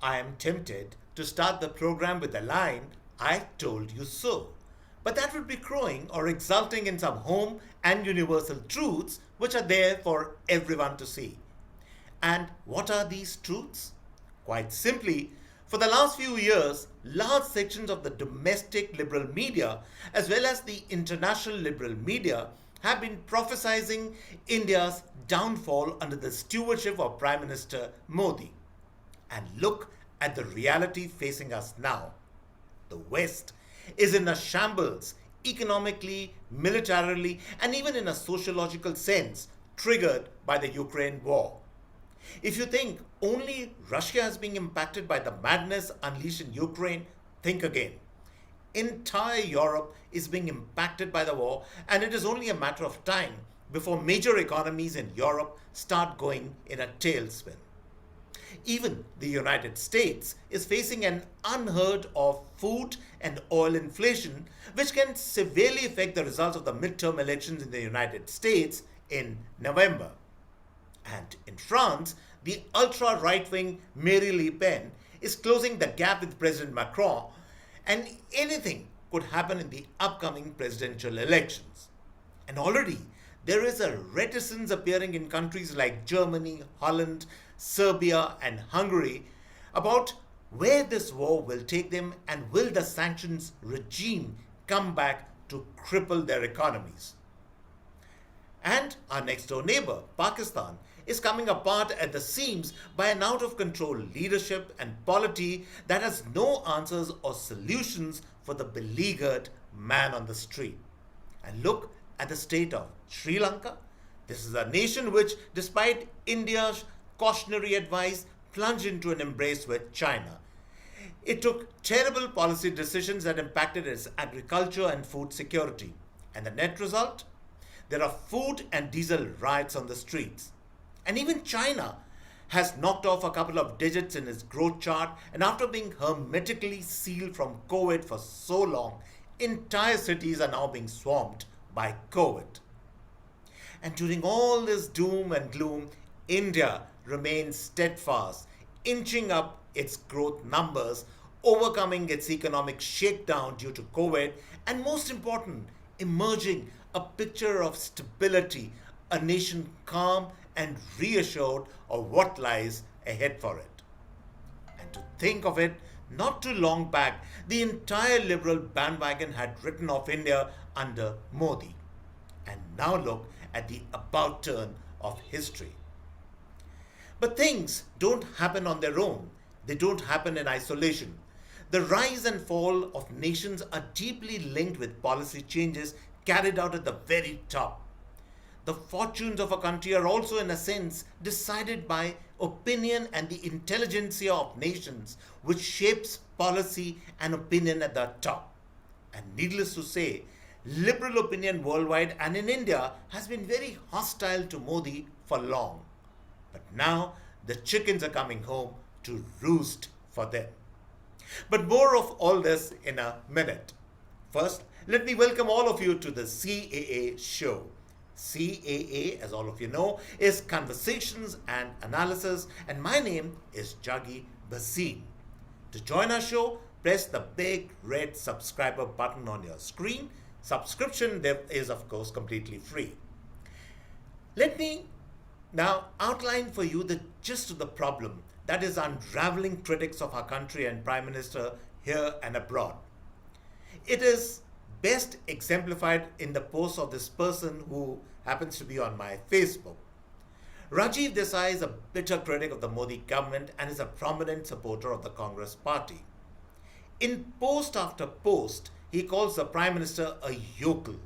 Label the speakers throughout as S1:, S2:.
S1: I am tempted to start the program with the line, I told you so. But that would be crowing or exulting in some home and universal truths which are there for everyone to see. And what are these truths? Quite simply, for the last few years, large sections of the domestic liberal media as well as the international liberal media have been prophesizing India's downfall under the stewardship of Prime Minister Modi. And look at the reality facing us now. The West is in a shambles economically, militarily, and even in a sociological sense, triggered by the Ukraine war. If you think only Russia is being impacted by the madness unleashed in Ukraine, think again. Entire Europe is being impacted by the war, and it is only a matter of time before major economies in Europe start going in a tailspin. Even the United States is facing an unheard of food and oil inflation, which can severely affect the results of the midterm elections in the United States in November. And in France, the ultra right wing Marie Le Pen is closing the gap with President Macron, and anything could happen in the upcoming presidential elections. And already there is a reticence appearing in countries like Germany, Holland, Serbia, and Hungary about where this war will take them and will the sanctions regime come back to cripple their economies. And our next door neighbor, Pakistan, is coming apart at the seams by an out of control leadership and polity that has no answers or solutions for the beleaguered man on the street. And look at the state of Sri Lanka. This is a nation which, despite India's cautionary advice, plunged into an embrace with China. It took terrible policy decisions that impacted its agriculture and food security. And the net result? There are food and diesel riots on the streets. And even China has knocked off a couple of digits in its growth chart, and after being hermetically sealed from COVID for so long, entire cities are now being swamped by COVID. And during all this doom and gloom, India remains steadfast, inching up its growth numbers, overcoming its economic shakedown due to COVID, and most important, emerging a picture of stability, a nation calm and reassured of what lies ahead for it. And to think of it, not too long back, the entire liberal bandwagon had written off India under Modi. And now look at the about turn of history. But things don't happen on their own. They don't happen in isolation. The rise and fall of nations are deeply linked with policy changes carried out at the very top. The fortunes of a country are also, in a sense, decided by opinion and the intelligentsia of nations, which shapes policy and opinion at the top. And needless to say, liberal opinion worldwide and in India has been very hostile to Modi for long. But now the chickens are coming home to roost for them. But more of all this in a minute. First, let me welcome all of you to the CAA show. CAA, as all of you know, is Conversations and Analysis, and my name is Juggi Bhasin. To join our show, press the big red subscriber button on your screen. Subscription is, of course, completely free. Let me now outline for you the gist of the problem that is unraveling critics of our country and Prime Minister here and abroad. It is best exemplified in the post of this person who happens to be on my Facebook. Rajiv Desai is a bitter critic of the Modi government and is a prominent supporter of the Congress party. In post after post, he calls the Prime Minister a yokel.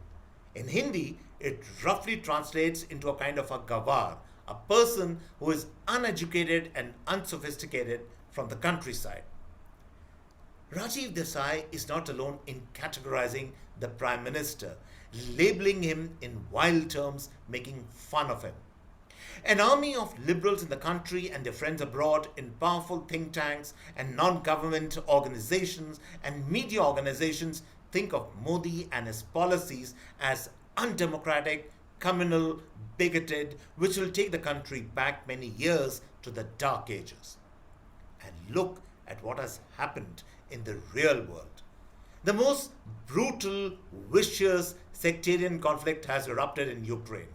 S1: In Hindi, it roughly translates into a kind of a gawar, a person who is uneducated and unsophisticated from the countryside. Rajiv Desai is not alone in categorizing the Prime Minister, labeling him in wild terms, making fun of him. An army of liberals in the country and their friends abroad in powerful think tanks and non-government organizations and media organizations think of Modi and his policies as undemocratic, communal, bigoted, which will take the country back many years to the dark ages. And look at what has happened in the real world. The most brutal, vicious sectarian conflict has erupted in Ukraine.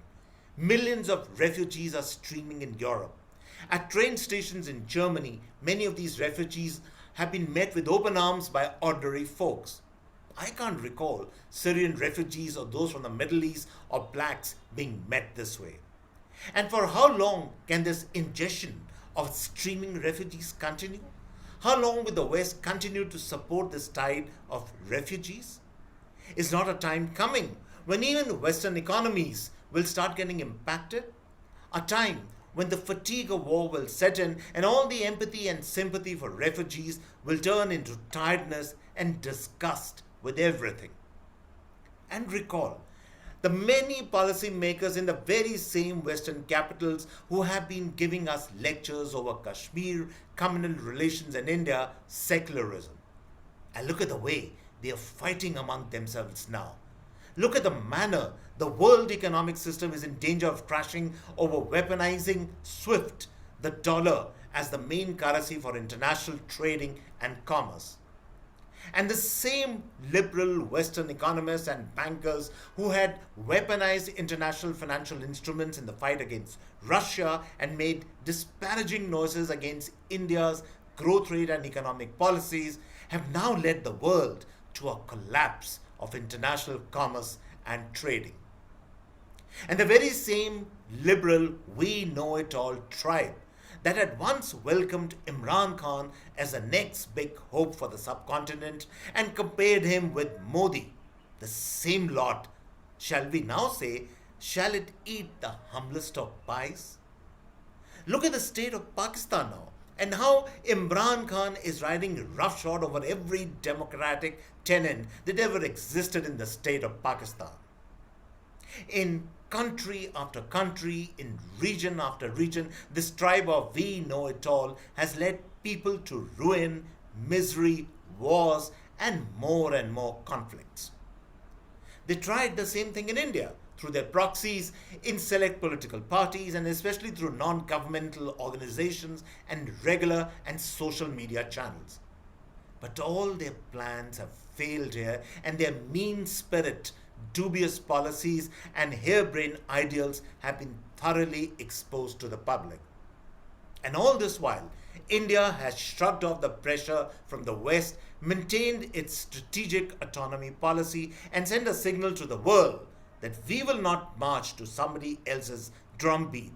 S1: Millions of refugees are streaming in Europe. At train stations in Germany, many of these refugees have been met with open arms by ordinary folks. I can't recall Syrian refugees or those from the Middle East or blacks being met this way. And for how long can this ingestion of streaming refugees continue? How long will the West continue to support this tide of refugees? Is not a time coming when even Western economies will start getting impacted? A time when the fatigue of war will set in and all the empathy and sympathy for refugees will turn into tiredness and disgust with everything. And recall the many policymakers in the very same Western capitals who have been giving us lectures over Kashmir, communal relations, and India secularism. And look at the way they are fighting among themselves now. Look at the manner the world economic system is in danger of crashing over weaponizing SWIFT, the dollar, as the main currency for international trading and commerce. And the same liberal Western economists and bankers who had weaponized international financial instruments in the fight against Russia and made disparaging noises against India's growth rate and economic policies have now led the world to a collapse of international commerce and trading. And the very same liberal we know it all tribe that had once welcomed Imran Khan as the next big hope for the subcontinent and compared him with Modi, the same lot, shall we now say, shall it eat the humblest of pies? Look at the state of Pakistan now and how Imran Khan is riding roughshod over every democratic tenant that ever existed in the state of Pakistan. In country after country, in region after region, this tribe of we know it all has led people to ruin, misery, wars, and more conflicts. They tried the same thing in India through their proxies in select political parties and especially through non-governmental organizations and regular and social media channels. But all their plans have failed here and their mean spirit, dubious policies and harebrained ideals have been thoroughly exposed to the public. And all this while, India has shrugged off the pressure from the West, maintained its strategic autonomy policy, and sent a signal to the world that we will not march to somebody else's drumbeat.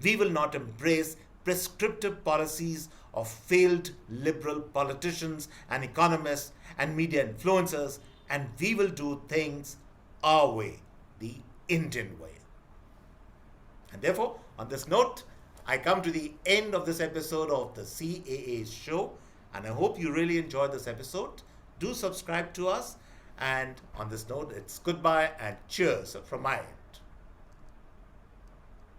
S1: We will not embrace prescriptive policies of failed liberal politicians and economists and media influencers, and we will do things our way, the Indian way. And therefore, on this note, I come to the end of this episode of the CAA show, and I hope you really enjoyed this episode. Do subscribe to us, and on this note, it's goodbye and cheers from my end.